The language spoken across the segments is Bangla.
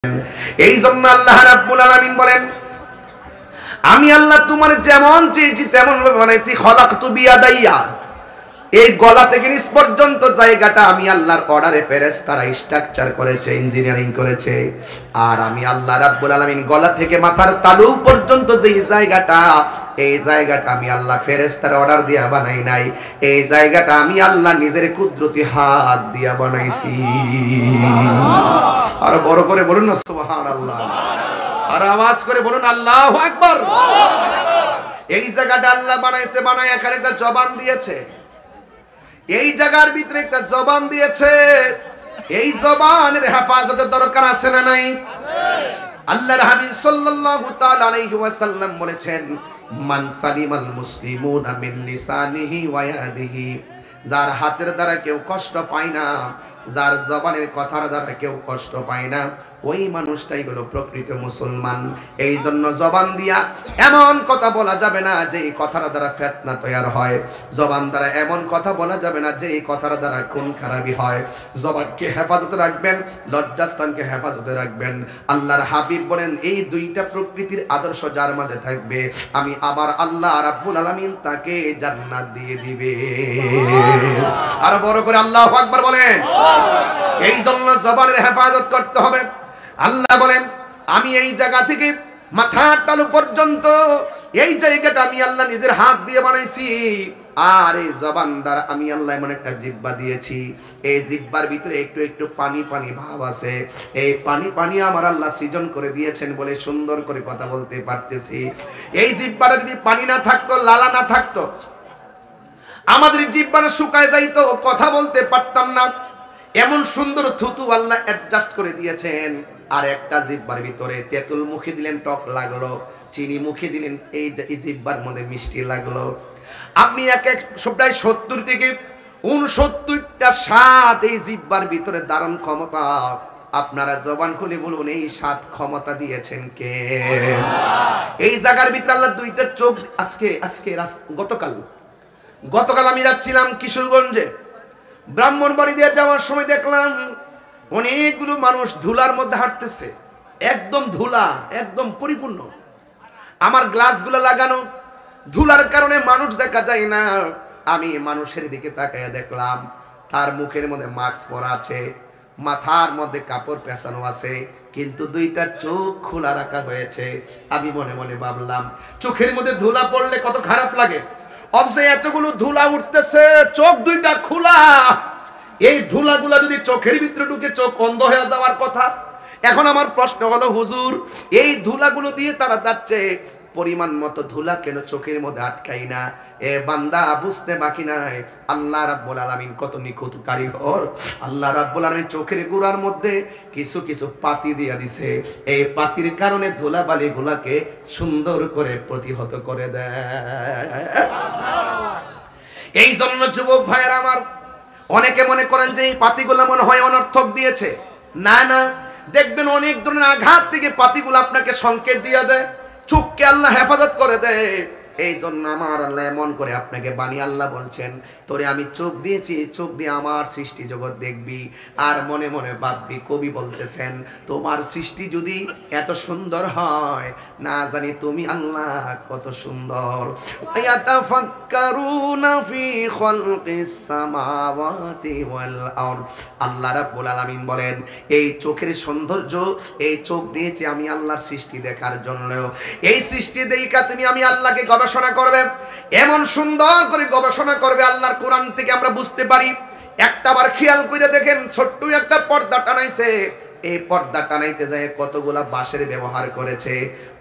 এই জন্য আল্লাহ রাব্বুল আলামিন বলেন, আমি আল্লাহ তোমার যেমন চেয়েছি তেমন ভাবে বানাইছি। খলাকতু বিয়াদাইয়া, এই গলা থেকে নিচ পর্যন্ত জায়গাটা আমি আল্লাহর অর্ডারে ফেরেশতারা স্ট্রাকচার করেছে, ইঞ্জিনিয়ারিং করেছে। আর আমি আল্লাহ রাব্বুল আলামিন গলা থেকে মাথার তালু পর্যন্ত যে জায়গাটা, এই জায়গাটা আমি আল্লাহ ফেরেশতার অর্ডার দিয়া বানাই নাই, এই জায়গাটা আমি আল্লাহ নিজের কুদরতি হাত দিয়া বানাইছি। আর বড় করে বলুন না সুবহানাল্লাহ, আর আওয়াজ করে বলুন আল্লাহু আকবার। এই জায়গাটা আল্লাহ বানাইছে, বানায় এখানে একটা জবান দিয়েছে, এই জায়গার ভিতরে একটা জবান দিয়েছে। এই জবানের হেফাজতের দরকার আছে না নাই? আল্লাহর হাবিব সাল্লাল্লাহু তাআলা আলাইহি ওয়াসাল্লাম বলেছেন, মান সালিমাল মুসলিমুনা মিন লিসানিহি ওয়া ইয়াদিহি, যার হাতের দ্বারা কেউ কষ্ট পায় না, যার জবানের কথার দ্বারা কেউ কষ্ট পায় না, ওই মানুষটাই হলো প্রকৃত মুসলমান। এই জন্য জবান দিয়া এমন কথা বলা যাবে না যে এই কথার দ্বারা ফিতনা তৈরি হয়, জবান দ্বারা এমন কথা বলা যাবে না যে এই কথার দ্বারা খুন খারাপি হয়। জবানকে হেফাজতে রাখবেন, লজ্জাস্থানকে হেফাজতে রাখবেন। আল্লাহর হাবিব বলেন, এই দুইটা প্রকৃতির আদর্শ যার মাঝে থাকবে, আমি আবার আল্লাহ রাব্বুল আলামিন তাকে জান্নাত দিয়ে দিবে। আর বড় করে আল্লাহু আকবার বলেন। এই জন্য জবানের হেফাজত করতে হবে। আল্লাহ বলেন, আমি এই জায়গা থেকে মাথার তালু পর্যন্ত এই জায়গাটা আমি আল্লাহ নিজের হাত দিয়ে বানাইছি। আর এই জবান দ্বারা আমি আল্লাহ এমন একটা জিহ্বা দিয়েছি, এই জিহ্বার ভিতরে একটু একটু পানি পানি ভাব আছে। এই পানি পানি আমার আল্লাহ সৃজন করে দিয়েছেন বলে সুন্দর করে কথা বলতে পারতেছি। এই জিহ্বাটা যদি পানি না থাকতো, লালা না থাকতো, আমাদের জিহ্বাটা শুকায় যাইতো, কথা বলতে পারতাম না। এমন সুন্দর থুতু আল্লাহ অ্যাডজাস্ট করে দিয়েছেন। আর একটা জিহ্বার ভিতরে তেঁতুল মুখে দিলেন টক লাগলো, চিনি মুখে দিলেন এই জিহ্বার মধ্যে মিষ্টি লাগলো। আপনি এক এক প্রায় 70 থেকে 69টা স্বাদ এই জিহ্বার ভিতরে ধারণ ক্ষমতা। আপনারা জবান খুলে বলুন, এই স্বাদ ক্ষমতা দিয়েছেন কে? এই জায়গার ভিতরে আল্লাহ দুইটা চোখ। গতকাল আমি যাচ্ছিলাম কিশোরগঞ্জে, ব্রাহ্মণবাড়ি দিয়ে যাওয়ার সময় দেখলাম অনেকগুলো মানুষ ধুলার মধ্যে হাঁটতেছে, একদম ধুলা, একদম পরিপূর্ণ। আমার গ্লাসগুলো লাগানো, ধুলার কারণে মানুষ দেখা যায় না। আমি মানুষের দিকে তাকাইয়া দেখলাম তার মুখের মধ্যে মাস্ক পরা আছে, মাথার মধ্যে কাপড় পেঁচানো আছে, কিন্তু দুইটা চোখ খোলা রাখা হয়েছে। আমি মনে মনে ভাবলাম, চোখের মধ্যে ধুলা পড়লে কত খারাপ লাগে, অথচ এতগুলো ধুলা উঠতেছে, চোখ দুইটা খোলা। এই ধুলাগুলা যদি চোখের ভিতরে ঢুকে চোখ অন্ধ হয়ে যাওয়ার কথা। এখন আমার প্রশ্ন হলো, হুজুর এই ধুলাগুলো দিয়ে তারা যাচ্ছে, পরিমাণ মতো ধুলা কেন চোখের মধ্যে আটকাই না? এ বান্দা, বুঝতে বাকি নাই আল্লাহ রাব্বুল আলামিন কত নিখুঁত কারিগর। আল্লাহ রাব্বুল আলামিন চোখের গোড়ার মধ্যে কিছু কিছু পাতি দিয়া দিছে, এই পাতির কারণে ধুলাবালি গুলাকে সুন্দর করে প্রতিহত করে দেয়। এই জন্য যুবক ভাইয়েরা আমার, অনেকে মনে করেন যে এই পাতিগুলো মনে হয় অনর্থক দিয়েছে। না না, দেখবেন অনেক ধরনের আঘাত থেকে পাতিগুলো আপনাকে সংকেত দিয়ে দেয়, চোখকে আল্লাহ হেফাজত করে দেয়। এই জন্য আমার আল্লাহ এমন করে আপনাকে বানিয়ে আল্লাহ বলছেন, তোরে আমি চোখ দিয়েছি, চোখ দিয়ে আমার সৃষ্টি জগৎ দেখবি আর মনে মনে ভাববি। কবি বলতেছেন, তোমার সৃষ্টি যদি এত সুন্দর হয়, না জানি তুমি আল্লাহ কত সুন্দর। ইয়াতাফাক্কারুনা ফি খালকিস সামাওয়াতি ওয়াল আরদ। আল্লাহ রাব্বুল আলামিন বলেন, এই চোখের সৌন্দর্য, এই চোখ দিয়েছি আমি আল্লাহর সৃষ্টি দেখার জন্য। এই সৃষ্টি দেখা তুমি আমি আল্লাহকে গবেষণা করবে, এমন সুন্দর করে গবেষণা করবে। আল্লাহর কোরআন থেকে আমরা বুঝতে পারি। একটাবার খেয়াল করে দেখেন, ছোট্ট একটা পর্দা টানাইছে, এই পর্দা টানাইতে যায় কতগুলা বাঁশের ব্যবহার করেছে,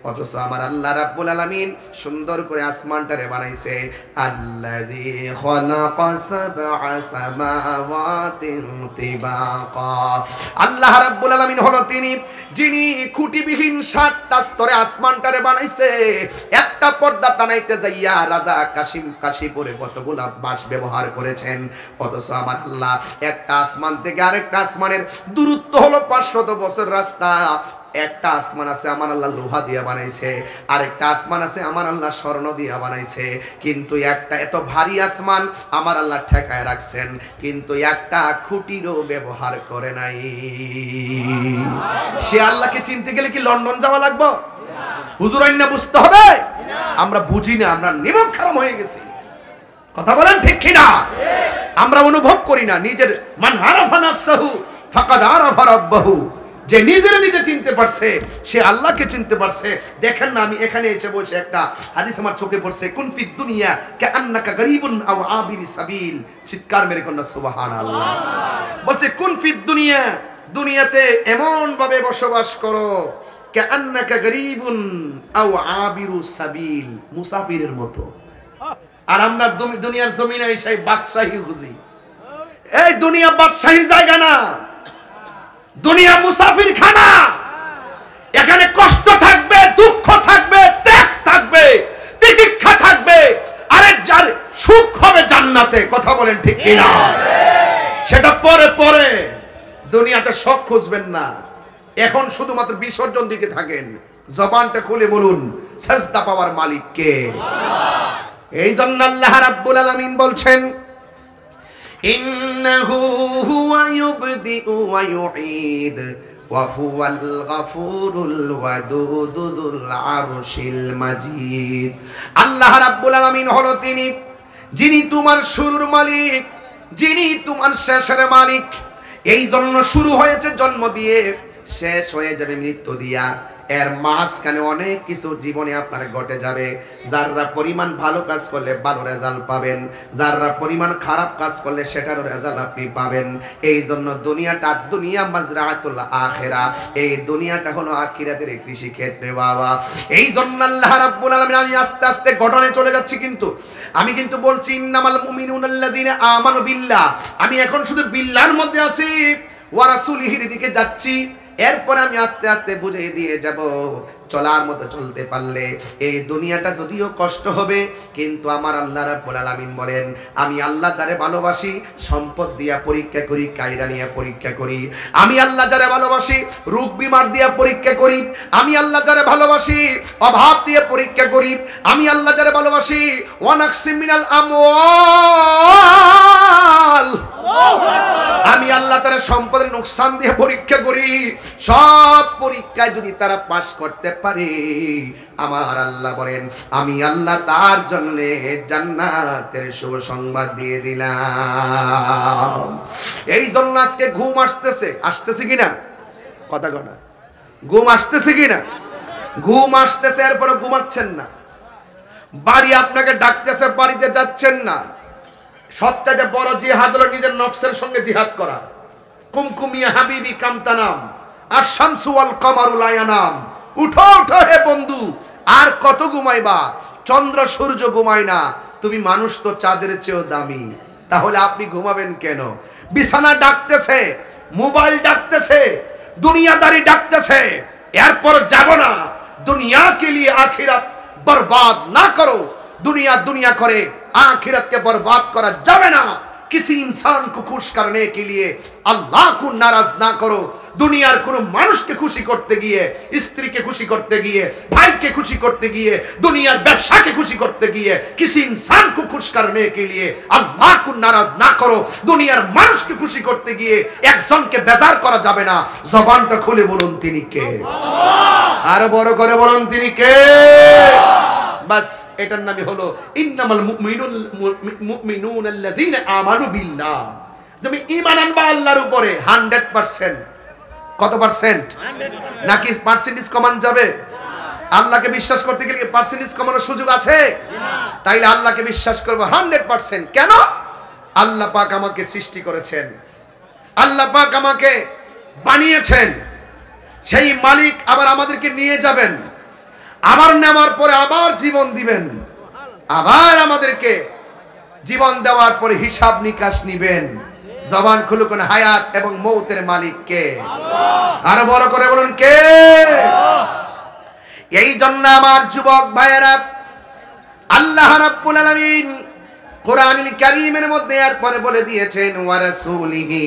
অথচ আমার আল্লাহ রাব্বুল আলামিন সুন্দর করে আসমানটারে বানাইছে। আল্লাযী খালাকাস সাবআ সামাওয়াতিন তিবাকা। আল্লাহ রাব্বুল আলামিন হলো তিনি যিনি খুঁটিবিহীন 7টা স্তরে আসমানটারে বানাইছে। একটা পর্দা টানাইতে যাইয়া রাজা কাশীপুরে কতগুলা বাঁশ ব্যবহার করেছেন, অথচ আমার আল্লাহ একটা আসমান থেকে আরেকটা আসমানের দূরত্ব হলো 5 শত বছর রাস্তা। একটা আসমান আছে আমার আল্লাহ লোহা দিয়া বানাইছে, আরেকটা আসমান আছে আমার আল্লাহ স্বর্ণ দিয়া বানাইছে। কিন্তু একটা এত ভারী আসমান আমার আল্লাহ ঠেকায় রাখছেন, কিন্তু একটা খুঁটিরও ব্যবহার করে নাই। সে আল্লাহকে চিনতে গেলে কি লন্ডন যাওয়া লাগবে? হুজুর আইনা বুঝতে হবে? আমরা বুঝি না, আমরা নিমক খারাপ হয়ে গেছি। কথা বলেন ঠিক কিনা? আমরা অনুভব করি না। নিজের মান আরাফা নাফসাহু ফাকাদ আরাফা রাব্বাহু, যে নিজের নিজে চিনতে পারছে সে আল্লাহকে চিনতে পারছে। দেখেন না, আমি এখানে এসে বসে একটা হাদিস আমার চোখে পড়ছে, কুন ফিদ দুনিয়া কাআন্নাকা গরীবুন আও আবির সাবিল। চিৎকার মেরে কোন সুবহানাল্লাহ। বলছে কুন ফিদ দুনিয়া, দুনিয়াতে এমন ভাবে বসবাস করো কাআন্নাকা গরীবুন আও আবিরু সাবিল, মুসাফিরের মতো। আর আমরা দুনিয়ার জমিনে এসে বাদশাহী খুঁজি। এই দুনিয়া বাদশাহীর জায়গা না, দুনিয়া মুসাফির খানা। এখানে কষ্ট থাকবে, দুঃখ থাকবে, ত্যাগ থাকবে, তিতিক্ষা থাকবে, আরে যার সুখ হবে জান্নাতে। কথা বলেন ঠিক কিনা? সেটা পরে পরে, দুনিয়াতে সব খুঁজবেন না। এখন শুধুমাত্র বিসর্জন দিতে থাকেন। জবানটা খুলে বলুন সাজদা পাওয়ার মালিক কে? এই জন্য আল্লাহ রাব্বুল আলামিন বলছেন ইন্নাহু হুয়া ইউবদিউ ওয়া ইউঈদ ওয়া হুয়াল গফুরুল ওয়াদুদ যুল আরশিল মাজিদ। আল্লাহ রাব্বুল আলামিন হলো তিনি যিনি তোমার শুরুর মালিক, যিনি তোমার শেষের মালিক। এই জন্য শুরু হয়েছে জন্ম দিয়ে, শেষ হয়ে যাবে মৃত্যু দিয়া। এর মাঝখানে অনেক কিছু জীবনে আপনার ঘটে যাবে। যারা পরিমাণ ভালো কাজ করলে ভালো রেজাল্ট পাবেন, যারা পরিমাণ খারাপ কাজ করলে সেটারও রেজাল্ট আপনি পাবেন। এই জন্য দুনিয়াটা দুনিয়া মাজরাতুল আখিরা, এই দুনিয়াটা হলো আখিরাতের কৃষি ক্ষেত্রে বাবা। এই জন্য আল্লাহ রাব্বুল আলামিন, আমি আস্তে আস্তে ঘটনায় চলে যাচ্ছি, কিন্তু আমি কিন্তু বলছি ইন্নামাল মুমিনুনাল্লাযিনা আমানু বিল্লাহ। আমি এখন শুধু বিল্লাহর মধ্যে আছি, ওয়া রাসূলিহির দিকে যাচ্ছি। এরপর আমি আস্তে আস্তে বুঝিয়ে দিয়ে যাব, চলার মতো চলতে পারলে এই দুনিয়াটা যদিও কষ্ট হবে, কিন্তু আমার আল্লাহ রাব্বুল আলামিন বলেন আমি আল্লাহ যারে ভালোবাসি সম্পদ দিয়া পরীক্ষা করি, কায়রা নিয়ে পরীক্ষা করি। আমি আল্লাহ যারে ভালোবাসি রোগ বিমার দিয়া পরীক্ষা করি। আমি আল্লাহ যারে ভালোবাসি অভাব দিয়ে পরীক্ষা করি। আমি আল্লাহ যারে ভালোবাসি ওয়ানাকসি মিনাল আমওয়াল, আমি আল্লাহ তার সম্পদের নোকসান দিয়ে পরীক্ষা করি। সব পরীক্ষায় যদি তারা পাস করতে পারে, আমার আল্লাহ বলেন আমি আল্লাহ তার জন্য জান্নাতের শুভ সংবাদ দিয়ে দিলাম। এই জন্য আজকে ঘুম আসতেছে কিনা? কথা কথা, ঘুম আসতেছে কিনা? ঘুম আসতেছে, এরপরে ঘুমাচ্ছেন না। বাড়ি আপনাকে ডাকতেছে, বাড়িতে যাচ্ছেন না। সবচেয়ে বড় জিহাদ হলো নিজের নফসের সঙ্গে জিহাদ করা। কুমকুমিয়া হাবিবি কামতানাম আর শামসু ওয়াল কামারু লা ইয়ানাম। উঠো উঠো হে বন্ধু, আর কত ঘুমাইবা? চন্দ্র সূর্য ঘুমায় না, তুমি মানুষ তো চাঁদের চেয়েও দামি। তাহলে আপনি ঘুমাবেন কেন? বিছানা ডাকতেছে, মোবাইল ডাকতেছে, দুনিয়াদারি ডাকতেছে, এরপর যাব না। দুনিয়া কে লিয়ে আখিরাত बर्बाद ना करो। दुनिया दुनिया करे, आखिरत के बर्बाद करा जावे ना। किसी इंसान को खुश करने के लिए अल्लाह को नाराज ना करो। दुनियार कोनो मानुष के खुशी करते गिए, स्त्री के खुशी करते गिए, भाई के खुशी करते गिए, दुनियार व्यवसा के खुशी करते गिए, किसी इंसान को खुश करने के लिए अल्लाह को नाराज ना करो। दुनियार मानुष के खुशी करते गिए एक जन के बेजार करा जावे ना। जबानटा खुले बोलुन तिनी के, आरो बড় করে বলুন তিনি কে। বাস এটার নামই হলো ইন্নামাল মুমিনুনাল্লাযিনা আমানু বিল্লাহ। তুমি ঈমান আনবা আল্লাহর উপরে 100%। কত পার্সেন্ট? নাকি পার্সেন্টেজ কমান যাবে? আল্লাহকে বিশ্বাস করতে গেলে পার্সেন্টেজ কমানোর সুযোগ আছে? তাইলে আল্লাহকে বিশ্বাস করব 100%। কেন? আল্লাহ পাক আমাকে সৃষ্টি করেছেন, আল্লাহ পাক আমাকে বানিয়েছেন, সেই মালিক আবার আমাদেরকে নিয়ে যাবেন, আবার নেওয়ার পরে আবার জীবন দিবেন, আবার আমাদেরকে জীবন দেওয়ার পরে হিসাব নিকাশ নিবেন। জবান খুলে কোন হায়াত এবং মৌতের মালিক কে? আরো বড় করে বলুন কে? এই জন্য আমার যুবক ভাইয়েরা, আল্লাহ রাব্বুল আলামিন কোরআনুল কারীমের মধ্যে এরপরে বলে দিয়েছেন ওয়া রাসূলিহি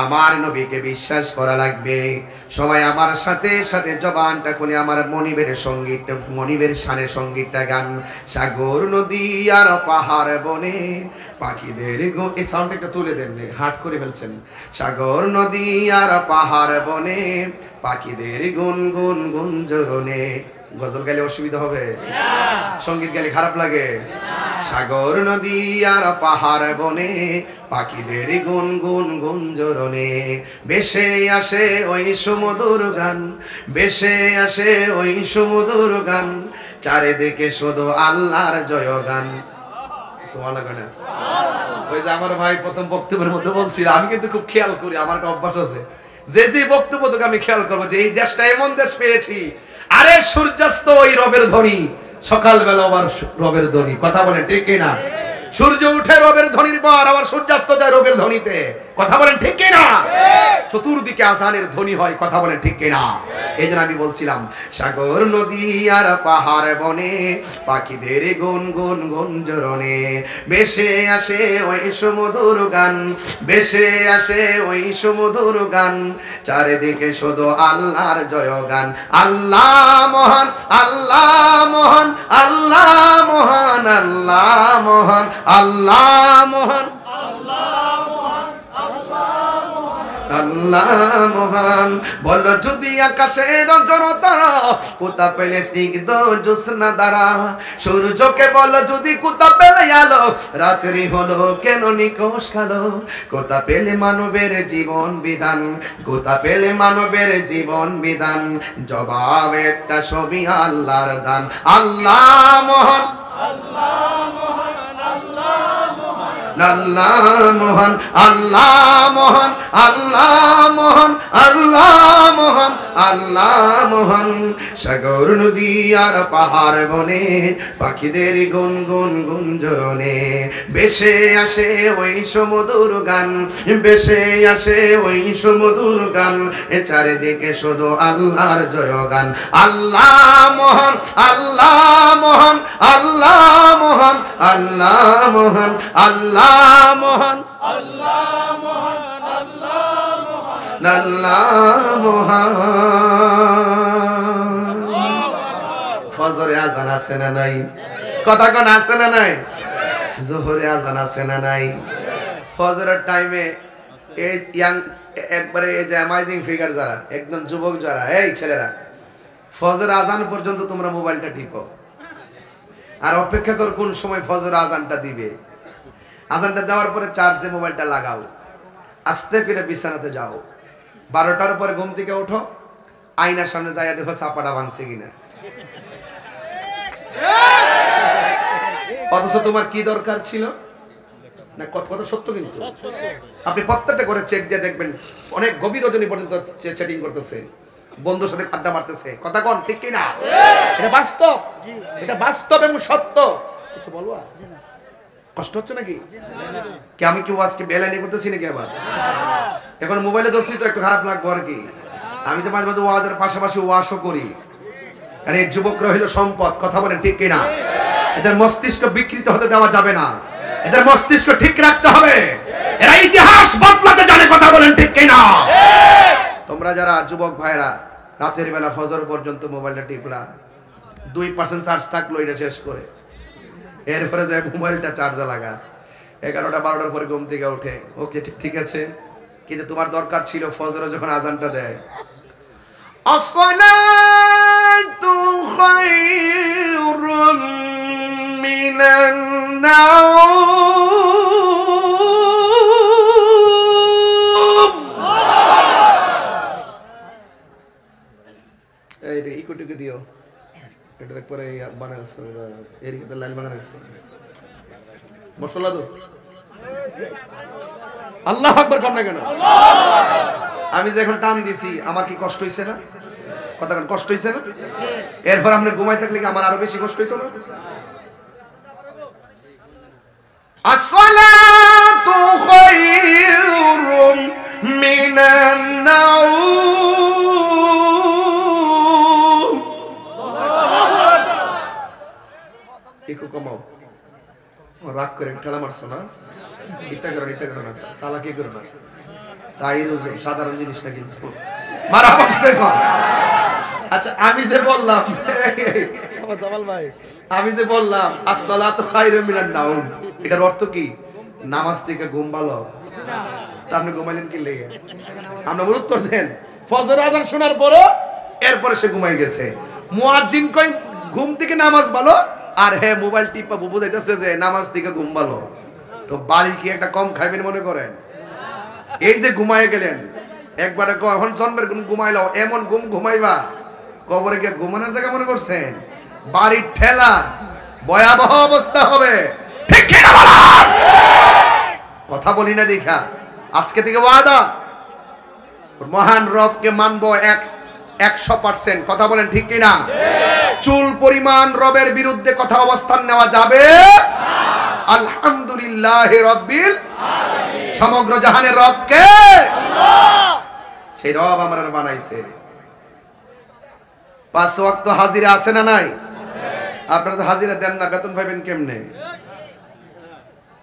আমার নবীকে বিশ্বাস করা লাগবে। সবাই আমার সাথে সাথে জবানটা খুলে আমার মনিবের সঙ্গীতটা, মনিবের শানে সঙ্গীতটা গান। সাগর নদী আর পাহাড় বনে পাখিদের গো, এই সাউন্ডটা একটু তুলে দেন, হাট করে ফেলছেন। সাগর নদী আর পাহাড় বনে পাখিদের গুন গুন গুঞ্জরণে। গজল গাইলে অসুবিধা হবে? সঙ্গীত গাইলে খারাপ লাগে? সাগর নদী আর পাহাড় বনে পাখিদের গুন গুন গুঞ্জরণে ভেসে আসে ওই সুমধুর গান, ভেসে আসে ওই সুমধুর গান, চারিদিকে শুধু আল্লাহর জয়গান। সুবহানাল্লাহ। ওই যে আমার ভাই প্রথম বক্তব্যের মধ্যে বলছিল, আমি কিন্তু খুব খেয়াল করি, আমার একটা অভ্যাস আছে, যে বক্তব্য তোকে আমি খেয়াল করবো যে এই দেশটা এমন দেশ পেয়েছি, আরে সূর্যাস্ত ওই রবের ধ্বনি, সকালবেলা আবার রবের ধ্বনি। কথা বলেন ঠিক কিনা? সূর্য উঠে রবের ধ্বনির পর আবার সূর্যাস্ত যায় রবের ধ্বনিতে। কথা বলেন ঠিক কিনা? চতুর্দিকে আজানের ধ্বনি হয়। কথা বলেন ঠিক কিনা? এই জন্য আমি বলছিলাম সাগর নদী আর পাহাড় বনে পাখিদের গুন গুন গুঞ্জরণে ভেসে আসে ওই সুমধুর গান, ভেসে আসে ওই সুমধুর গান, চারিদিকে শুধু আল্লাহর জয়গান। আল্লাহ মহান, আল্লাহ মহান, আল্লাহ মহান, আল্লাহ মহান, আল্লাহ মহান, আল্লাহ মহান। বল যদি আকাশের জড়তারা কোথা পেলে স্নিগ্ধ জ্যোৎস্না দ্বারা, সূর্যকে বল যদি কোথা পেলে আলো, রাত্রি হলো কেন নিকশ কালো, কোথা পেলে মানবের জীবন বিধান, কোথা পেলে মানবের জীবন বিধান, জবাব একটা ছবি আল্লাহর দান। আল্লাহ মহান, আল্লাহ মহান, আল্লাহ মহান, আল্লাহ মহান, আল্লাহ মহান, আল্লাহ মহান, আল্লাহ মহান। সাগর নদী আর পাহাড় বনে পাখিদের গুন গুন গুঞ্জরণে ভেসে আসে ওই সুমধুর গান, ভেসে আসে ওই সুমধুর গান, এ চারিদিকে শুধু আল্লাহর জয়গান। আল্লাহ মহান, আল্লাহ মহান, আল্লাহ মহান, আল্লাহ মহান, আল্লাহ মহান, আল্লাহ মহান, আল্লাহ মহান। ফজরে আজান আছে না নাই? কথা কোন আছে না নাই? জোহরে আজান আছে না নাই? ফজরের টাইমে এই ইয়াং একবারে এই যে অ্যামাজিং ফিগার যারা, একদম যুবক যারা, এই ছেলেরা, ফজর আজান পর্যন্ত তোমরা মোবাইলটা টিপো আর অপেক্ষা কর কোন সময় ফজর আজানটা দিবে। আজানটা দেওয়ার পরে চার্জে মোবাইলটা লাগাও, আস্তে করে বিছানাতে যাও, 12টার পরে ঘুম থেকে ওঠো, আয়নার সামনে যাইয়া দেখো চাপাটা ভাঙছে কিনা। অথচ তোমার কি দরকার ছিল না? কথা সত্য, কিন্তু আপনি প্রত্যেকটা করে চেক দিয়ে দেখবেন অনেক গভীর রজনী পর্যন্ত চ্যাটিং করতেছে, বন্ধুর সাথে আড্ডা মারতেছে। কথা কোন ঠিক কিনা? এটা বাস্তব, এটা বাস্তব এবং সত্য। কিছু বলবা? কষ্ট হচ্ছে নাকি? কি আমি কি আজকে বেলানি করতেছি নাকি? আবার এখন মোবাইলে ধরছি তো একটু খারাপ লাগবে আর কি। আমি তো মাঝে মাঝে ওয়াজের পাশাপাশি ওয়াশও করি। আর এই যুবকরা হইল সম্পদ। কথা বলেন ঠিক কিনা? এদের মস্তিষ্ক বিকৃত হতে দেওয়া যাবে না, এদের মস্তিষ্ক ঠিক রাখতে হবে। এরা ইতিহাস বদলাতে জানে। কথা বলেন ঠিক কিনা? তোমরা যারা যুবক ভাইরা রাতের বেলা ফজর পর্যন্ত মোবাইলটা টিপলা, 2% চার্জ থাকলো, এটা শেষ করে এরপরে যে মোবাইলটা চার্জে লাগা, 11টা 12টার পরে ঘুম থেকে উঠে ওকে ঠিক আছে, কিন্তু তোমার দরকার ছিল ফজরে যখন আজানটা দেয়, আসসালাতু খায়রুম মিনান নাওম। এই রে ইকুটিকে দিও, এটা পরে বানাইছো, এর কি লাইন বানাইছো মশলা তো। আল্লাহু আকবার কোন না কেন? আমি যে এখন টান দিছি, আমার কি কষ্ট হইছে না? কথা কোন কষ্ট হইছে না? এরপর আপনি ঘুমাই থাকলে কি আমার আরো বেশি কষ্ট হইতো না? আসসালাতু খায়রুম মিনান নাওম। একটু কমাও, রাগ করে ঠেলা মারছো না, ইত্যা করো না, চালাকি করো না। তাই সাধারণ জিনিস না কিন্তু মারামার দেখো। আচ্ছা আমি যে বললাম আসসালাতু খায়রুম মিনান নাওম, এটার অর্থ কি? নামাজ থেকে ঘুম ভালো। তা আপনি ঘুমাইলেন কি লেগে? আপনি উত্তর দেন। ফজর আযান শোনার পরে এরপরে সে ঘুমাই গেছে। মুয়াজ্জিন কই ঘুম থেকে নামাজ ভালো, আর হ্যাঁ মোবাইল টিপা বুঝাইতেছে যে নামাজ থেকে ঘুম ভালো। তো বাড়ি কি একটা কম খাইবেন মনে করেন? এই যে ঘুমায় গেলেন একবারে এখন জন্মের ঘুম ঘুমাইলো, এমন ঘুম ঘুমাইবা কবরে গিয়ে ঘুমানোর জায়গা মনে করছেন? বাড়ির ঠেলা ভয়াবহ অবস্থা হবে। ঠিক কিনা বলেন? কথা বলি না দেখা আজকে থেকে ওয়াদা, মহান রবকে মানবো 100%। কথা বলেন ঠিক কিনা? চুল পরিমাণ রবের বিরুদ্ধে কথা অবস্থান নেওয়া যাবে আলহামদুলিল্লাহ রাব্বিল আলামিন। সমগ্র জাহানের রবকে আল্লাহ, সেই রব আমরা বানাইছে। 5 ওয়াক্ত হাজিরা আছে না নাই? আপনারা তো হাজিরা দেন না, বেতন পাইবেন কেমনে?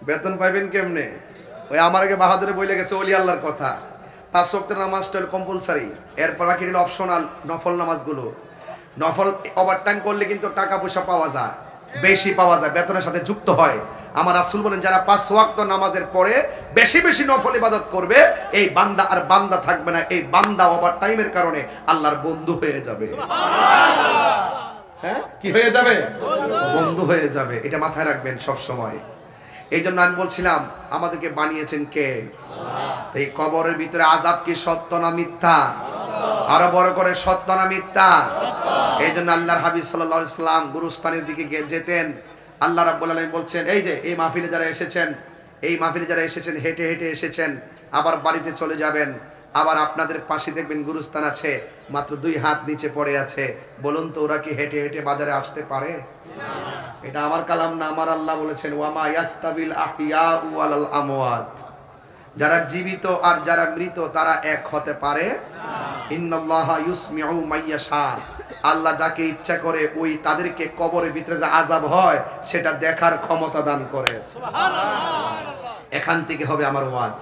বেতন পাইবেন কেমনে? ওই আমার আগে বাহাদুরে বলে গেছে ওলি আল্লাহর কথা, 5 ওয়াক্তের নামাজটা কম্পালসারি, এরপর বাকি হলো অপশনাল নফল নামাজগুলো। নফল ওভারটাইম করলে কিন্তু টাকা পয়সা পাওয়া যায়, বেশি পাওয়া যায়, বেতনের সাথে যুক্ত হয়। আমার রাসূল বলেন যারা 5 ওয়াক্ত নামাজের পরে বেশি বেশি নফল ইবাদত করবে, এই বান্দা আর বান্দা থাকবে না, এই বান্দা ওভারটাইমের কারণে আল্লাহর বন্ধু হয়ে যাবে। সুবহানাল্লাহ। হ্যাঁ কি হয়ে যাবে? বন্ধু হয়ে যাবে। এটা মাথায় রাখবেন সব সময়। এই জন্য আমি বলছিলাম আমাদেরকে বানিয়েছেন কে? আল্লাহ। এই কবরের ভিতরে আযাব কি সত্য না মিথ্যা? আরো বড় করে সত্য না মিথ্যা? এই জন্য আল্লাহর হাবিব সাল্লাল্লাহু আলাইহি সাল্লাম গুরুস্থানের দিকে যেতেন। আল্লাহ রাব্বুল আলামিন বলছেন এই যে এই মাহফিলে যারা এসেছেন, এই মাহফিলে যারা এসেছেন হেঁটে হেঁটে এসেছেন, আবার বাড়িতে চলে যাবেন, আবার আপনাদের পাশে দেখবেন গুরুস্থান আছে, মাত্র 2 হাত নিচে পড়ে আছে। বলুন তো ওরা কি হেঁটে হেঁটে বাজারে আসতে পারে? এটা আমার কালাম না, আমার আল্লাহ বলেছেন ওয়ামা ইয়াস্তাবিল আহইয়াউ ওয়ালাল আমওয়াত, যারা জীবিত আর যারা মৃত তারা এক হতে পারে না। ইন্নাল্লাহা ইউসমিউ মাইয়াশা, আল্লাহ যাকে ইচ্ছা করে ওই তাদেরকে কবরের ভিতরে যে আযাব হয় সেটা দেখার ক্ষমতা দান করে। সুবহানাল্লাহ। এখান থেকে হবে আমার ওয়াজ,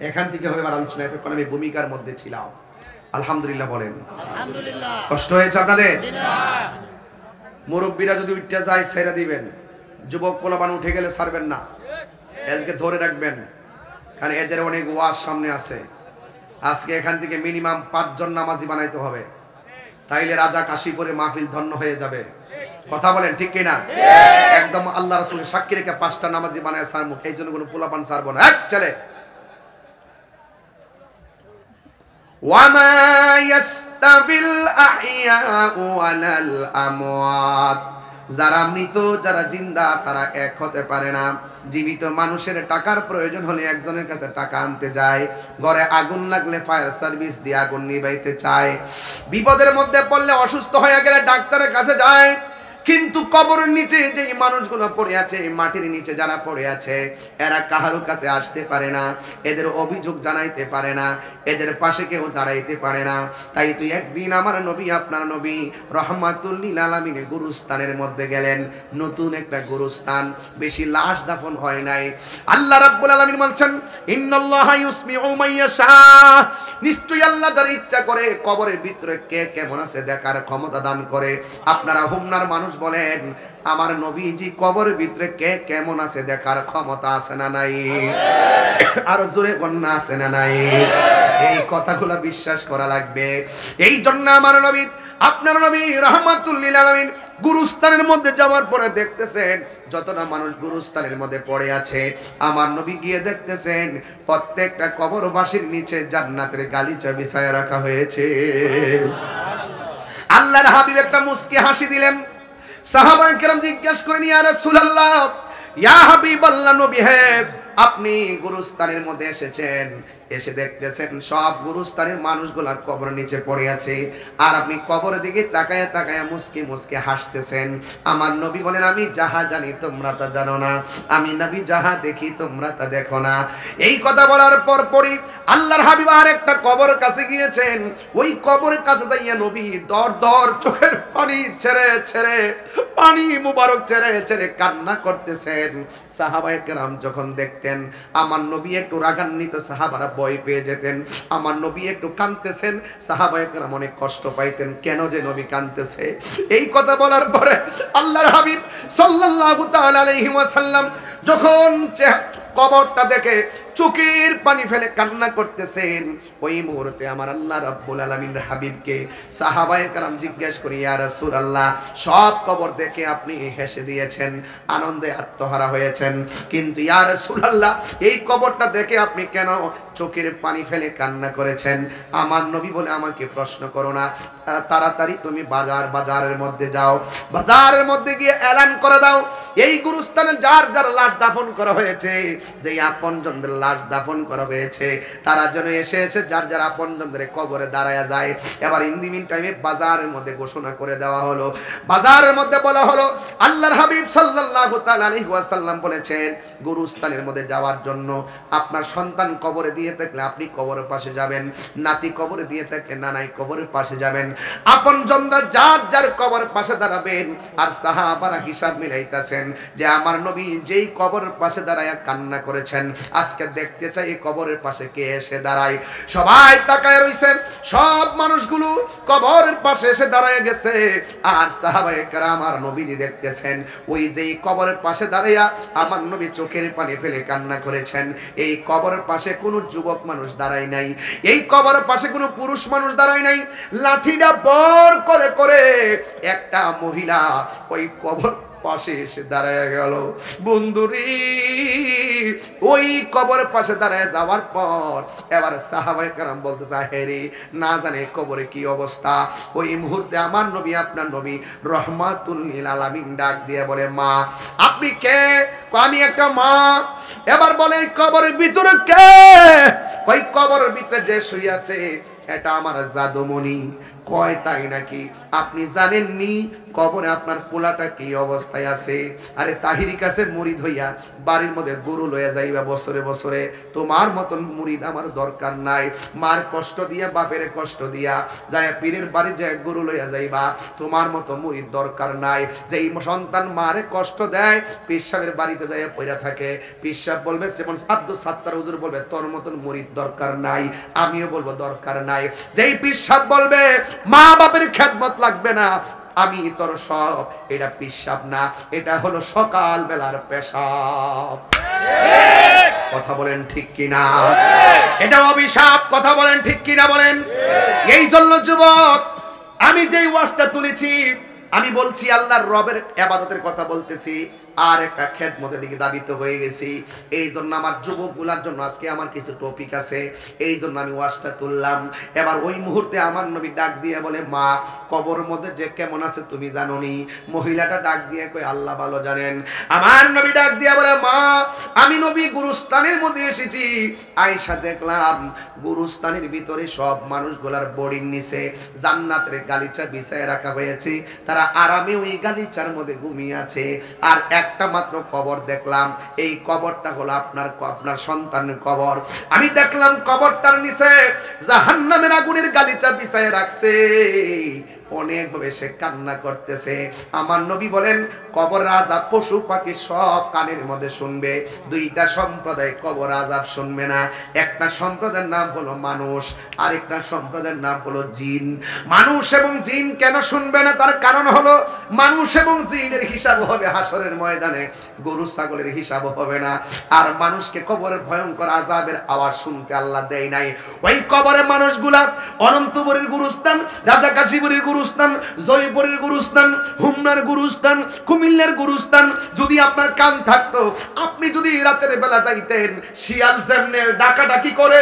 এখান থেকে হবে আমার আলোচনা। এতক্ষণ আমি ভূমিকার মধ্যে ছিলাম। আলহামদুলিল্লাহ বলেন। আলহামদুলিল্লাহ। কষ্ট হয়েছে আপনাদের? না। মুরব্বীরা যদি উঠতে যায় ছেড়ে দিবেন, যুবক পোলাপান উঠে গেলে ছাড়বেন না, এদেরকে ধরে রাখবেন, কারণ এদের অনেক ওয়াজ সামনে আছে। আজকে এখান থেকে মিনিমাম 5 জন নামাজি বানাইতে হবে, তাইলে রাজা কাশীপুরে মাহফিল ধন্য হয়ে যাবে। কথা বলেন ঠিক কিনা? একদম আল্লাহ রাসূলের সাক্ষী রেখে 5টা নামাজি বানায় ছাড়বো, এই জন্য কোনো পোলাপান ছাড়বো না। এক চলে ওয়ামা ইয়াস্তাবিল আহইয়াউ ওয়ালাল আমওয়াত, যারা মৃত যারা জিন্দা তারা এক হতে পারে না। জীবিত মানুষের টাকার প্রয়োজন হলে একজনের কাছে টাকা আনতে যায়, ঘরে আগুন লাগলে ফায়ার সার্ভিস দিয়ে আগুন নিভাইতে চায়, বিপদের মধ্যে পড়লে অসুস্থ হয়ে গেলে ডাক্তারের কাছে যায়। কিন্তু কবরের নিচে যে মানুষগুলো পড়ে আছে, মাটির নিচে যারা পড়ে আছে, এরা কাহারও কাছে আসতে পারে না, এদের অভিযোগ জানাইতে পারে না, এদের পাশে কেউ দাঁড়াইতে পারে না। তাই তুই একদিন আমার নবী আপনার নবী রহমাতুল লিল আলামিন গুরুস্থানের মধ্যে গেলেন, নতুন একটা গুরুস্থান, বেশি লাশ দাফন হয় নাই। আল্লাহ রাব্বুল আলামিন বলছেন ইন্নাল্লাহা ইউসমিউ মাইয়াশা, নিশ্চয়ই আল্লাহ যার ইচ্ছা করে কবরের ভিতরে কে কেমন আছে দেখার ক্ষমতা দান করে। আপনারা হুমনার মানুষ বলেন আমার নবীজি কবরের ভিতরে কে কেমন আছে দেখার ক্ষমতা আছে না নাই? আর জোরে বন্যা আছে না নাই? এই কথাগুলো বিশ্বাস করা লাগবে। এই জন্য আমার নবী আপনার নবী রহমাতুল লিল আলামিন গুরুস্থানের মধ্যে যাওয়ার পরে দেখতেছেন যতটা মানুষ গুরুস্থানের মধ্যে পড়ে আছে, আমার নবী গিয়ে দেখতেছেন প্রত্যেকটা কবরবাসীর নিচে জান্নাতের গালিচা বিছায়া রাখা হয়েছে। আল্লাহর হাবিব একটা মুস্কি হাসি দিলেন। সাহাবায়ে কেরাম জিজ্ঞাসা করেন ইয়া রাসূলুল্লাহ, ইয়া হাবিবাল্লাহ, নবী হে আপনি গুরুস্থানের মধ্যে এসেছেন, এসে দেখতেছেন সব গুরুস্থানের মানুষগুলা কবর নিচে পড়ে আছে, আর আপনি কবরের দিকে তাকায়া তাকায়া মুস্কি মুস্কি হাসতেছেন। আমার নবী বলেন আমি যাহা জানি তোমরা তা জানো না, আমি নবী যাহা দেখি তোমরা তা দেখো না। এই কথা বলার পর পরই আল্লাহর হাবিব আর একটা কবর কাছে গিয়েছেন। ওই কবরের কাছে যাইয়া নবী দর দর চোখের পানি ছেড়ে ছেড়ে, পানি মুবারক ছেড়ে ছেড়ে কান্না করতেছেন। সাহাবায়ে কেরাম যখন দেখতেন আমার নবী একটু রাগান্বিত, সাহাবারা ভয় পেয়ে যেতেন। আমার নবী একটু কাঁদতেছেন, সাহাবায়ে কেরাম অনেক কষ্ট পাইতেন, কেন যে নবী কাঁদতেছে। এই কথা বলার পরে আল্লাহর হাবিব সাল্লাল্লাহু তাআলা আলাইহি ওয়াসাল্লাম যখন কবরটা দেখে চোখের পানি ফেলে কান্না করতেছেন, ওই মুহূর্তে আমার আল্লাহ রাব্বুল আলামিন হাবিবকে সাহাবায়ে কেরাম জিজ্ঞেস করি, ইয়া রাসূলুল্লাহ, সব কবর দেখে আপনি হেসে দিয়েছেন, আনন্দে আত্মহারা হয়েছেন, কিন্তু ইয়া রাসূলুল্লাহ এই কবরটা দেখে আপনি কেন চোখের পানি ফেলে কান্না করেছেন? আমার নবী বলে, আমাকে প্রশ্ন করো না, তাড়াতাড়ি তুমি বাজারের মধ্যে যাও, বাজারের মধ্যে গিয়ে এলান করে দাও, এই গুরুস্থানে যার যার লাশ দাফন করা হয়েছে, যেই আপনজনদের লাশ দাফন করা হয়েছে, তারা যেন এসে যার যার আপনজনদের কবরে দাঁড়ায়া যায়। এবার ইন্দিমিন টাইমে বাজারের মধ্যে ঘোষণা করে দেওয়া হলো, বাজারের মধ্যে বলা হলো, আল্লাহর হাবিব সাল্লাল্লাহু তাআলা আলাইহি ওয়াসাল্লাম বলেছেন, গুরুস্থানের মধ্যে যাওয়ার জন্য আপনার সন্তান কবরে দিয়ে থাকলে আপনি কবরের পাশে যাবেন, নাতি কবরে দিয়ে থাকলে নানাই কবরের পাশে যাবেন, আপনজনরা যার যার কবরের পাশে দাঁড়াবেন। আর সাহাবারা হিসাব মিলাইতেছেন যে আমার নবী যেই কবরের পাশে দাঁড়ায়া কান্না করেছেন, আজকে দেখতে চাই এই কবরের পাশে কে এসে দাঁড়ায়। সবাই তাকায় রইছেন, সব মানুষগুলো কবরের পাশে এসে দাঁড়ায় গেছে। আর সাহাবায়ে কেরাম আর নবীজি দেখতেছেন, ওই যেই কবরের পাশে দাঁড়ায়া আমার নবী চোখের পানি ফেলে কান্না করেছেন, এই কবরের পাশে কোনো যুবক মানুষ দাঁড়ায় নাই, এই কবরের পাশে কোনো পুরুষ মানুষ দাঁড়ায় নাই। লাঠিটা বর করে করে একটা মহিলা ওই কবর পাশে এসে দাঁড়ায় গেল। বন্ধুরি, ওই কবরের পাশে দাঁড়ায় যাওয়ার পর এবার সাহাবায়ে কেরাম বলতে চায়, হে রে, না জানে কবরে কি অবস্থা। ওই মুহূর্তে আমার নবী, আপনার নবী রহমাতুল লিল আলামিন ডাক দিয়ে বলে, মা আপনি কে? আমি একটা মা। এবার বলে, কবরের ভিতরে কে? ওই কবরের ভিতরে যে শুয়ে আছে এটা আমার জাদুমণি। কয় তাই নাকি? আপনি জানেননি কবরে আপনার পোলাটা কি অবস্থায় আছে? আরে তাহিরি কাছে মুরিদ হইয়া বাড়ির মধ্যে গরু লইয়া যাইবা বছরে বছরে, তোমার মতন মুরিদ আমার দরকার নাই। মার কষ্ট দিয়া, বাপের কষ্ট দিয়া যায় পীরের বাড়ি যায় গরু লইয়া যাইবা, তোমার মতো মুরিদ দরকার নাই। যেই সন্তান মারে কষ্ট দেয়, পীর সাহেবের বাড়িতে যায় পইরা থাকে, পীর সাহেব বলবে, যেমন আব্দুল সাত্তার হুজুর বলবে, তোর মতন মুরিদ দরকার নাই, আমিও বলবো দরকার নাই। যেই পীর সাহেব বলবে মা বাপের খেদমত লাগবে না, আমি তোর সব, এটা পিশাব না, এটা হলো সকাল বেলার পেশাব। কথা বলেন ঠিক কিনা? এটা অভিশাপ। কথা বলেন ঠিক কিনা বলেন? এই জন্য যুবক, আমি যেই ওয়াজটা তুলেছি, আমি বলছি আল্লাহর রবের ইবাদতের কথা বলতেছি, আর একটা খেদমতের দিকে দাবিত হয়ে গেছি। এই জন্য আমার যুবকগুলার জন্য আজকে আমার কিছু টপিক আছে, এই জন্য আমি ওয়াজটা তুললাম। এবার ওই মুহূর্তে আমার নবী ডাক দিয়ে বলে, মা কবরের মধ্যে যে কেমন আছে তুমি জানো নি? মহিলাটা ডাক দিয়ে কই, আল্লাহ ভালো জানেন। আমার নবী ডাক দিয়ে বলে, মা আমি নবী গুরুস্থানের মধ্যে এসেছি, আয়েশা দেখলাম গুরুস্থানের ভিতরে সব মানুষগুলার বডির নিচে জান্নাতের গালিচা বিছায় রাখা হয়েছে, তারা আরামে ওই গালিচার মধ্যে ঘুমিয়ে আছে। আর একটা মাত্র কবর দেখলাম, এই কবরটা হলো আপনার সন্তানের কবর। আমি দেখলাম কবরটার নিচে জাহান্নামের আগুনের গালিচা বিছায় রাখছে, অনেকভাবে সে কান্না করতেছে। আমার নবী বলেন, কবর আযাব পশু পাখি সব কানের মধ্যে শুনবে, দুইটা সম্প্রদায় কবর আযাব শুনবে না। একটা সম্প্রদায়ের নাম হলো মানুষ, আর একটা সম্প্রদায়ের নাম হলো জিন। মানুষ এবং জিন কেন শুনবে না? তার কারণ হলো মানুষ এবং জিনের হিসাব হবে হাসরের ময়দানে, গরু ছাগলের হিসাব হবে না। আর মানুষকে কবরের ভয়ঙ্কর আযাবের আওয়াজ শুনতে আল্লাহ দেয় নাই। ওই কবরে মানুষগুলা অনন্তপুরের গুরুস্থান, রাজা কাশীপুরের গুরুস্থান, জয়পুরের গুরুস্থান, হুমনার গুরুস্থান, কুমিল্লার গুরুস্থান। যদি আপনার কান থাকতো, আপনি যদি রাতের বেলা যাইতেন, শিয়াল যেমনে ডাকাডাকি করে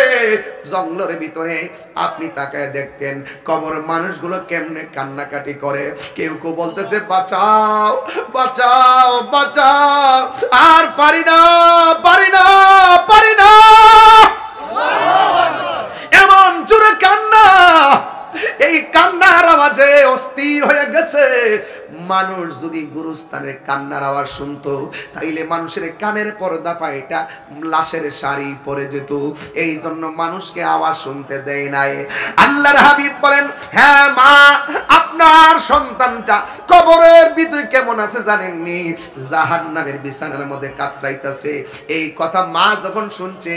জঙ্গলের ভিতরে, আপনি তাকায় দেখতেন কবর মানুষগুলো কেমনে কান্নাকাটি করে। কেউ কেউ বলতেছে, বাঁচাও বাঁচাও বাঁচাও, আর পারি না পারি না পারি না, এমন জোরে কান্না। এই কান্নার আওয়াজে অস্থির হয়ে গেছে মানুষ। যদি গুরুস্থানের কান্নার আওয়াজ শুনতো, তাইলে মানুষের কানের পর্দা পায়টা লাশের শাড়ি পরে যেত। এই জন্য মানুষকে আওয়াজ শুনতে দেয় নাই। আল্লাহর হাবিব বলেন, হ্যাঁ মা, আপনার আপনার সন্তানটা কবরের ভিতরে কেমন আছে জানেননি? জাহান্নামের বিছানার মধ্যে কাতরাইতেছে। এই কথা মা যখন শুনছে,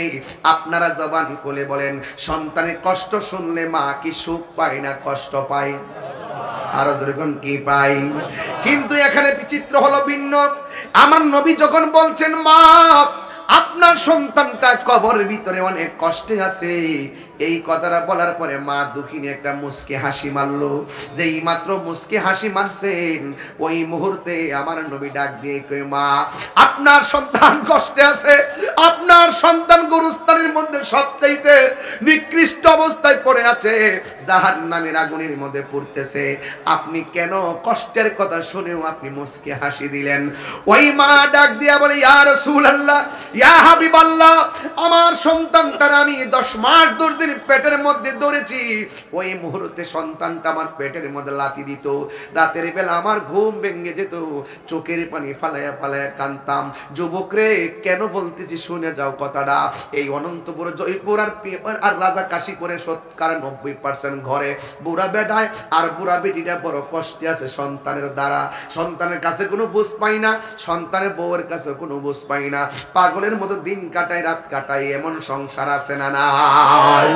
আপনারা জবান খুলে বলেন, সন্তানের কষ্ট শুনলে মা কি সুখ পায় না কষ্ট পায়? আরো যখন কি পাই। কিন্তু এখানে বিচিত্র হলো ভিন্ন। আমার নবী যখন বলছেন মা আপনার সন্তানটা কবরের ভিতরে অনেক কষ্টে আছে, এই কথাটা বলার পরে মা দুঃখিনী একটা মুস্কি হাসি মারলো। যেই মাত্র মুস্কি হাসি মারছেন, ওই মুহূর্তে আমার নবী ডাক দিয়ে কয়, মা আপনার সন্তান কষ্টে আছে, আপনার সন্তান গুরুস্থানের মধ্যে সবচাইতে নিকৃষ্ট অবস্থায় পড়ে আছে, জাহান্নামের আগুনের মধ্যে পড়তেছে, আপনি কেন কষ্টের কথা শুনেও আপনি মুস্কি হাসি দিলেন? ওই মা ডাক দিয়া বলে, ইয়া রাসূলুল্লাহ, ইয়া হাবিবাল্লাহ, আমার সন্তানটার আমি 10 মাস ধরে পেটের মধ্যে ধরেছি। ওই মুহূর্তে সন্তানটা আমার পেটের মধ্যে লাথি দিত, রাতের বেলা আমার ঘুম ভেঙে যেত, চোখের পানি ফালাইয়া ফালাইয়া কাঁদতাম। যুবক রে, কেন বলতেছি শুনে যাও কথাটা। এই অনন্তপুর, জয়পুর আর রাজা কাশীপুরে 90% ঘরে বুড়া বেটায় আর বুড়া বেটিটা বড় কষ্টে আছে সন্তানের দ্বারা। সন্তানের কাছে কোনো বুঝ পাই না, সন্তানের বউয়ের কাছে কোনো বুঝ পাই না, পাগলের মতো দিন কাটায় রাত কাটায়, এমন সংসার আছে না নাই?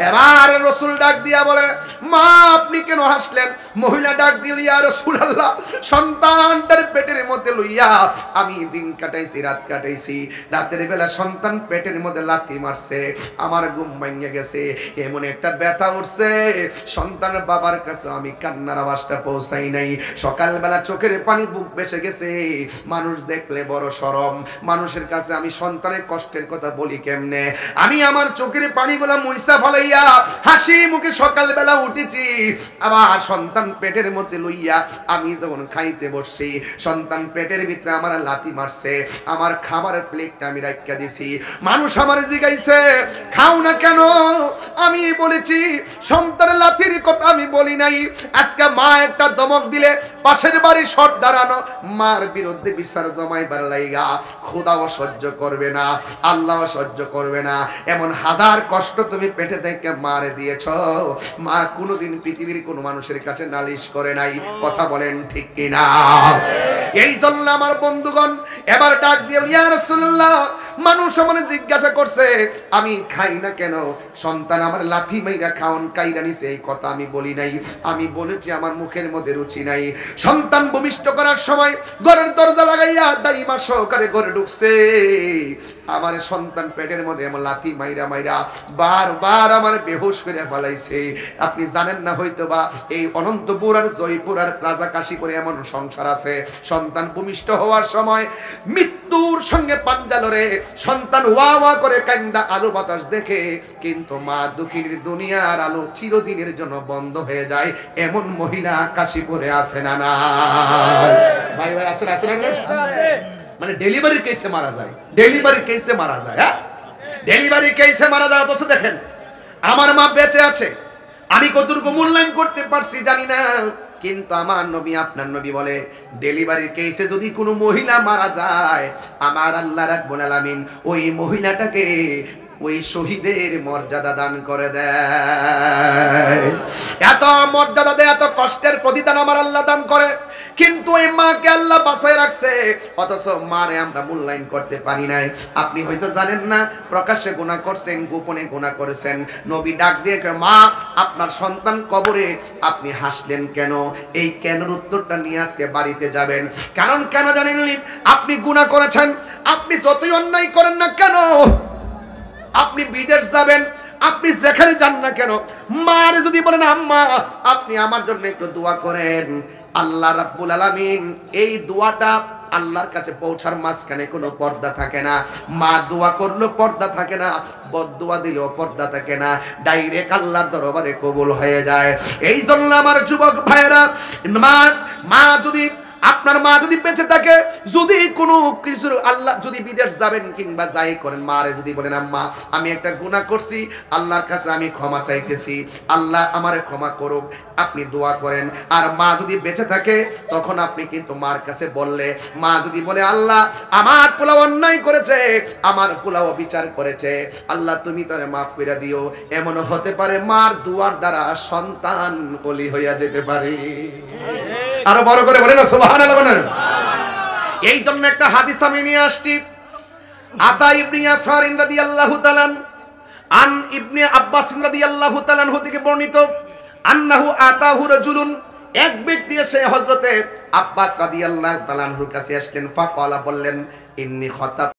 এবার রাসূল ডাক দিয়া বলে, মা আপনি কেন হাসলেন? মহিলা ডাক দিয়ে, ইয়া রাসূলুল্লাহ, সন্তানটার পেটের মধ্যে লইয়া আমি দিন কাটাইছি, রাত কাটাইছি, রাতের বেলা সন্তান পেটের মধ্যে লাথি মারছে, আমার ঘুম ভেঙে গেছে, এমন একটা ব্যথা উঠছে, সন্তানের বাবার কাছে আমি কান্নার আওয়াজটা পৌঁছাই নাই, সকালবেলা চোখের পানি বুক ভেসে গেছে, মানুষ দেখলে বড় শরম, মানুষের কাছে আমি সন্তানের কষ্টের কথা বলি কেমনে? আমি আমার চোখের পানিগুলা মুইসা ফলাইয়া হাসি মুখে সকালবেলা উঠেছি, আবার সন্তান পেটের মধ্যে লইয়া আমি যখন খাইতে বসছি, সন্তান পেটের ভিতরে আমার লাথি মারছে, আমার খাবারের প্লেটটা আমি রাখিয়া দিছি, মানুষ আমার জিগাইছে খাও না কেন? আমি বলেছি সন্তানের লাথির কথা আমি বলি নাই। আজকে মা একটা দমক দিলে পাশের বাড়ি শট দাঁড়ানো, মার বিরুদ্ধে বিচার জমাইবার লাইগা খোদাও সহ্য করবে না, আল্লাহও সহ্য করবে না, এমন হাজার কষ্ট তুমি পেটে থেকে মারে দিয়েছ। মা কোনোদিন পৃথিবীর কোনো মানুষের কাছে নালিশ করে নাই, কথা বলেন ঠিক কিনা? এই জন্য আমার বন্ধুগণ এবার ডাক দিয়ে, ইয়া রাসূলুল্লাহ, মানুষ আমাকে জিজ্ঞাসা করছে আমি খাই না কেন? সন্তান আমার লাথি মাইরা খাওন কাইরা নিছে, এই কথা আমি বলি নাই, আমি বলেছি আমার মুখের মধ্যে রুচি নাই। সন্তান ভূমিষ্ঠ করার সময় ঘরের দরজা লাগাইয়া দাইমা সহকারে ঘরে ঢুকছে, আমার সন্তান পেটের মধ্যে এমন লাথি মাইরা মাইরা বারবার আমার বেহুশ করে ফেলাইছে। আপনি জানেন না হয়তো বা এই অনন্তপুর আর জয়পুর আর রাজা কাশীপুরে এমন সংসার আছে, সন্তান ভূমিষ্ঠ হওয়ার সময় মৃত্যুর সঙ্গে পাঞ্জা লড়ে, সন্তান ওয়া ওয়া করে কান্দা আলো বাতাস দেখে, কিন্তু মা দুঃখীর দুনিয়ার আলো চিরদিনের জন্য বন্ধ হয়ে যায়, এমন মহিলা কাশীপুরে আছে না না? ভাই ভাই আসলে আসলে মানে ডেলিভারি কেসে মারা যায়, ডেলিভারি কেসে মারা যায়, হ্যাঁ ডেলিভারি কেসে মারা যায়। অথচ দেখেন আমার মা বেঁচে আছে, আমি কতটুকু মূল্যায়ন করতে পারছি জানি না, কিন্তু আমার নবী আপনার নবী বলে ডেলিভারির কেসে যদি কোনো মহিলা মারা যায়, আমার আল্লাহ রাব্বুল আলামিন ওই মহিলাটাকে ওই শহীদের মর্যাদা দান করে দেয়। এত মর্যাদা দেয়, এত কষ্টের প্রতিদান আমার আল্লাহ দান করে, কিন্তু এই মাকে আল্লাহ বাঁচায় রাখছে, অথচ মারে আমরা মূল্যায়ন করতে পারি নাই। আপনি হয়তো জানেন না, প্রকাশ্যে গুনাহ করছেন, গোপনে গুনাহ করেছেন, নবী ডাক দিয়ে মা আপনার সন্তান কবরে, আপনি হাসলেন কেন? এই কেনর উত্তরটা নিয়ে আজকে বাড়িতে যাবেন। কারণ কেন জানেন? আপনি গুনাহ করেছেন, আপনি যতই অন্যায় করেন না কেন, আপনি বিদেশ যাবেন, আপনি যেখানে যান না কেন, মার যদি বলেন আম্মা আপনি আমার জন্য একটু দোয়া করেন, আল্লাহ রাব্বুল আলামিন এই দোয়াটা আল্লাহর কাছে পৌঁছার মাঝখানে কোনো পর্দা থাকে না। মা দোয়া করলো পর্দা থাকে না, বদদোয়া দিলেও পর্দা থাকে না, ডাইরেক্ট আল্লাহর দরবারে কবুল হয়ে যায়। এই জন্য আমার যুবক ভাইয়েরা, মা যদি আপনার মা যদি বেঁচে থাকে, যদি কোনো কিছু আল্লাহ যদি বিদেশ যাবেন কিংবা যাই করেন, মারে যদি বলেন আম্মা আমি একটা গুনাহ করছি, আল্লাহর কাছে আমি ক্ষমা চাইতেছি, আল্লাহ আমারে ক্ষমা করুক, আপনি দোয়া করেন। আর মা যদি বেঁচে থাকে তখন আপনি কিন্তু মার কাছে বললে, মা যদি বলে আল্লাহ আমার পোলাও অন্যায় করেছে, আমার পোলাও বিচার করেছে, আল্লাহ তুমি তারে মাফ করে দিও, এমনও হতে পারে মার দুয়ার দ্বারা সন্তান ওলি হইয়া যেতে পারে। আরো বড় করে বলেন না সুবহানাল্লাহ বলেন। এই জন্য একটা হাদিস আমি নিয়ে আসছি, আতা ইবনে ইয়াসার রাদিয়াল্লাহু তাআলা আন ইবনে আব্বাস রাদিয়াল্লাহু তাআলা থেকে বর্ণিত, আন্নাহু আতাহু রাজুলুন, এক ব্যক্তি এসে হযরতে আব্বাস রাদিয়াল্লাহু তাআলার কাছে আসলেন, ফাকালা বললেন ইন্নী খাতা